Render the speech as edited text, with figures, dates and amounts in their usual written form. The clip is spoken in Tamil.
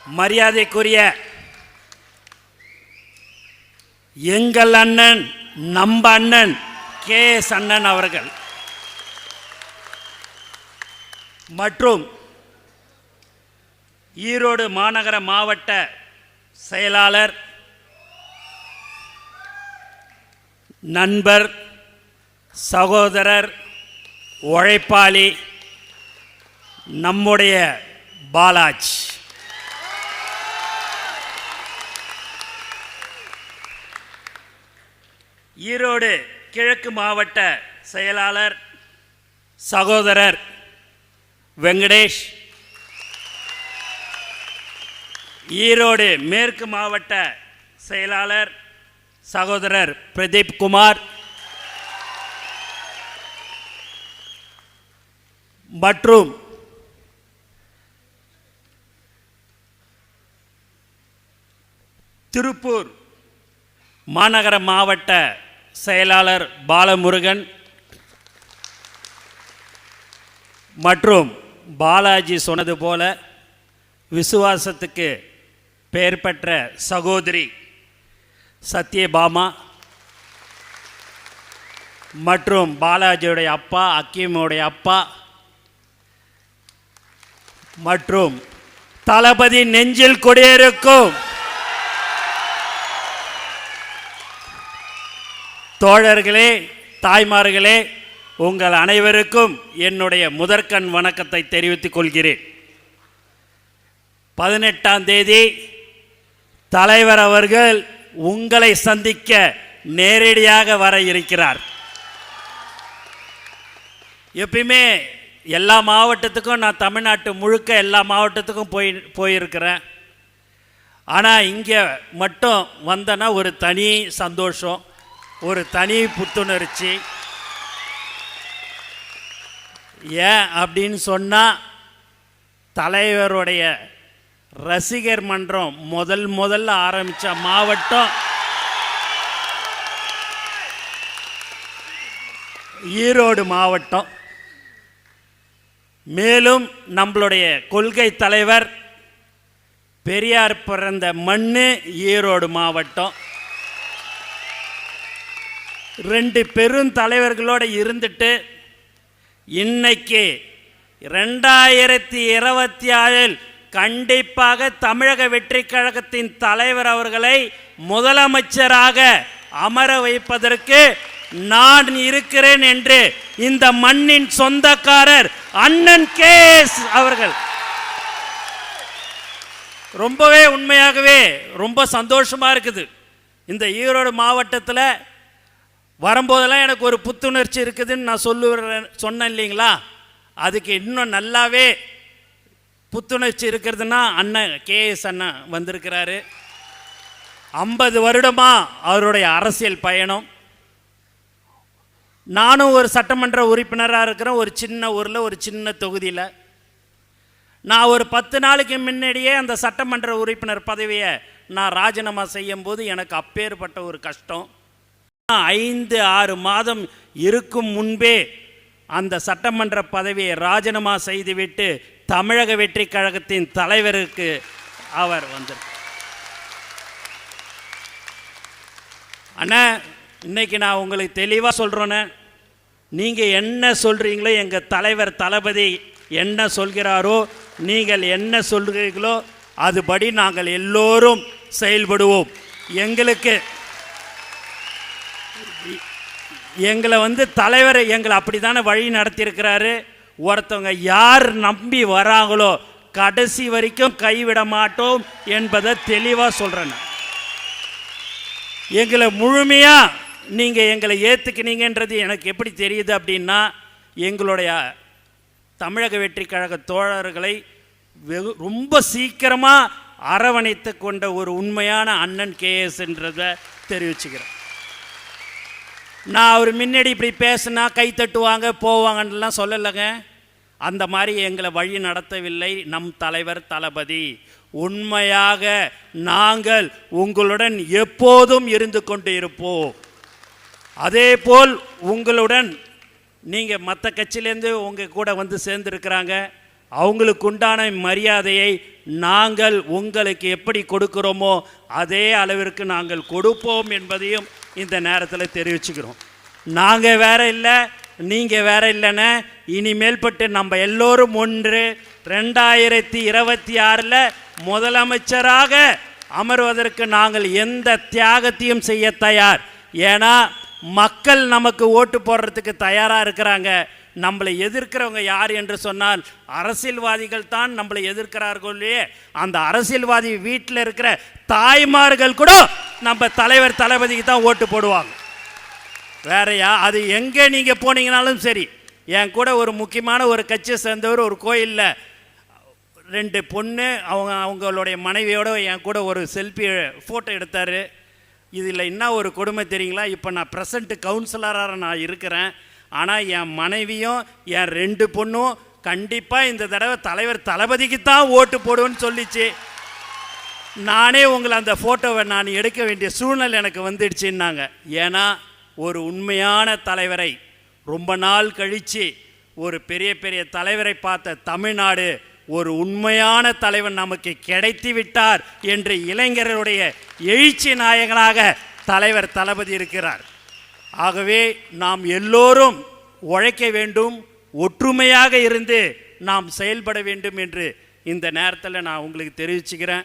மரியாதைக்குரிய எங்கள் அண்ணன் நம்ம அண்ணன் கே.எஸ். அண்ணன் அவர்கள் மற்றும் ஈரோடு மாநகர மாவட்ட செயலாளர் நண்பர் சகோதரர் உழைப்பாளி நம்முடைய பாலாஜ், ஈரோடு கிழக்கு மாவட்ட செயலாளர் சகோதரர் வெங்கடேஷ், ஈரோடு மேற்கு மாவட்ட செயலாளர் சகோதரர் பிரதீப் குமார் மற்றும் திருப்பூர் மாநகர மாவட்ட செயலாளர் பாலமுருகன் மற்றும் பாலாஜி சொன்னது போல விசுவாசத்துக்கு பெயர் பெற்ற சகோதரி சத்யபாமா மற்றும் பாலாஜியுடைய அப்பா அக்கீமுடைய அப்பா மற்றும் தளபதி நெஞ்சில் குடியிருக்கும் தோழர்களே, தாய்மார்களே, உங்கள் அனைவருக்கும் என்னுடைய முதற்கண் வணக்கத்தை தெரிவித்துக் கொள்கிறேன். 18ஆம் தேதி தலைவர் அவர்கள் உங்களை சந்திக்க நேரடியாக வர இருக்கிறார். எப்பயுமே எல்லா மாவட்டத்துக்கும் நான் தமிழ்நாட்டு முழுக்க எல்லா மாவட்டத்துக்கும் போயிருக்கிறேன். ஆனால் இங்கே மட்டும் வந்தேன்னா ஒரு தனி சந்தோஷம், ஒரு தனி புத்துணர்ச்சி. ஏன் அப்படின்னு சொன்னால், தலைவருடைய ரசிகர் மன்றம் முதல்ல ஆரம்பித்த மாவட்டம் ஈரோடு மாவட்டம். மேலும் நம்மளுடைய கொள்கை தலைவர் பெரியார் பிறந்த மண்ணு ஈரோடு மாவட்டம். 2 பெருந்தலைவர்களோடு இருந்துட்டு இன்னைக்கு 2024 கண்டிப்பாக தமிழக வெற்றி கழகத்தின் தலைவர் அவர்களை முதலமைச்சராக அமர வைப்பதற்கு நான் இருக்கிறேன் என்று இந்த மண்ணின் சொந்தக்காரர் அண்ணன் கே.எஸ். அவர்கள் ரொம்பவே உண்மையாகவே ரொம்ப சந்தோஷமா இருக்குது. இந்த ஈரோடு மாவட்டத்தில் வரும்போதெல்லாம் எனக்கு ஒரு புத்துணர்ச்சி இருக்குதுன்னு நான் சொன்னேன் இல்லைங்களா? அதுக்கு இன்னும் நல்லாவே புத்துணர்ச்சி இருக்கிறதுனா அண்ணன் கே.எஸ். அண்ணன் வந்திருக்கிறாரு. 50 வருடமாக அவருடைய அரசியல் பயணம். நானும் ஒரு சட்டமன்ற உறுப்பினராக இருக்கிறேன். ஒரு சின்ன ஊரில் ஒரு சின்ன தொகுதியில் நான் ஒரு 10 நாளைக்கு முன்னாடியே அந்த சட்டமன்ற உறுப்பினர் பதவியை நான் ராஜினாமா செய்யும் போது எனக்கு அப்பேற்பட்ட ஒரு கஷ்டம். 5-6 மாதம் இருக்கும் முன்பே அந்த சட்டமன்ற பதவியை ராஜினாமா செய்துவிட்டு தமிழக வெற்றி கழகத்தின் தலைவருக்கு அவர் வந்தார். அண்ணா, இன்னைக்கு நான் உங்களுக்கு தெளிவாக சொல்கிறேன்னு, நீங்கள் என்ன சொல்கிறீங்களோ, எங்கள் தலைவர் தளபதி என்ன சொல்கிறாரோ, நீங்கள் என்ன சொல்கிறீர்களோ அதுபடி நாங்கள் எல்லோரும் செயல்படுவோம். எங்களை தலைவர் எங்களை அப்படி தானே வழி நடத்தியிருக்கிறாரு. ஒருத்தவங்க யார் நம்பி வராங்களோ கடைசி வரைக்கும் கைவிட மாட்டோம் என்பதை தெளிவாக சொல்கிறேன். எங்களை முழுமையாக நீங்கள் எங்களை ஏற்றுக்கினீங்கன்றது எனக்கு எப்படி தெரியுது அப்படின்னா, எங்களுடைய தமிழக வெற்றி கழக தோழர்களை ரொம்ப சீக்கிரமாக அரவணைத்து கொண்ட ஒரு உண்மையான அண்ணன் கே.எஸ்ன்றதை தெரிவிச்சுக்கிறேன். நான் அவர் முன்னாடி இப்படி பேசுனா கை தட்டுவாங்க போவாங்கன்னெலாம் சொல்லலைங்க. அந்த மாதிரி எங்களை வழி நடத்தவில்லை நம் தலைவர் தளபதி. உண்மையாக நாங்கள் உங்களுடன் எப்போதும் இருந்து கொண்டு இருப்போம். அதே போல் உங்களுடன் நீங்கள் மற்ற கட்சியிலேருந்து உங்கள் கூட வந்து சேர்ந்துருக்கிறாங்க. அவங்களுக்கு உண்டான மரியாதையை நாங்கள் உங்களுக்கு எப்படி கொடுக்கிறோமோ அதே அளவிற்கு நாங்கள் கொடுப்போம் என்பதையும் இந்த நேரத்தில் தெரிவிச்சுக்கிறோம். நாங்கள் வேற இல்லை, நீங்கள் வேற இல்லைன்னு இனிமேல்பட்டு நம்ம எல்லோரும் ஒன்று 2026 முதலமைச்சராக அமர்வதற்கு நாங்கள் எந்த தியாகத்தையும் செய்ய தயார். ஏன்னா மக்கள் நமக்கு ஓட்டு போடுறதுக்கு தயாராக இருக்கிறாங்க. நம்மளை எதிர்க்கிறவங்க யார் என்று சொன்னால் அரசியல்வாதிகள் தான் நம்மளை எதிர்க்கிறார்களே. அந்த அரசியல்வாதி வீட்டில் இருக்கிற தாய்மார்கள் கூட நம்ம தலைவர் தளபதிக்கு தான் ஓட்டு போடுவாங்க. வேறையா அது எங்கே நீங்கள் போனீங்கனாலும் சரி. என் கூட ஒரு முக்கியமான ஒரு கட்சியை சேர்ந்தவர் ஒரு கோயிலில் 2 பொண்ணு அவங்களுடைய மனைவியோட என் கூட ஒரு செல்ஃபி ஃபோட்டோ எடுத்தார். இதில் என்ன ஒரு கொடுமை தெரியுங்களா? இப்போ நான் ப்ரெசண்ட் கவுன்சிலராக நான் இருக்கிறேன். ஆனால் என் மனைவியும் என் 2 பொண்ணும் கண்டிப்பாக இந்த தடவை தலைவர் தளபதிக்கு தான் ஓட்டு போடுவேன்னு சொல்லிச்சு. நானே உங்களை அந்த ஃபோட்டோவை நான் எடுக்க வேண்டிய சூழ்நிலை எனக்கு வந்துடுச்சுன்னாங்க. ஏன்னா ஒரு உண்மையான தலைவரை ரொம்ப நாள் கழித்து ஒரு பெரிய பெரிய தலைவரை பார்த்த தமிழ்நாடு ஒரு உண்மையான தலைவர் நமக்கு கிடைத்து விட்டார் என்று இளைஞர்களுடைய எழுச்சி நாயகனாக தலைவர் தளபதி இருக்கிறார். ஆகவே நாம் எல்லோரும் உழைக்க வேண்டும், ஒற்றுமையாக இருந்து நாம் செயல்பட வேண்டும் என்று இந்த நேரத்தில் நான் உங்களுக்கு தெரிவிச்சுக்கிறேன்.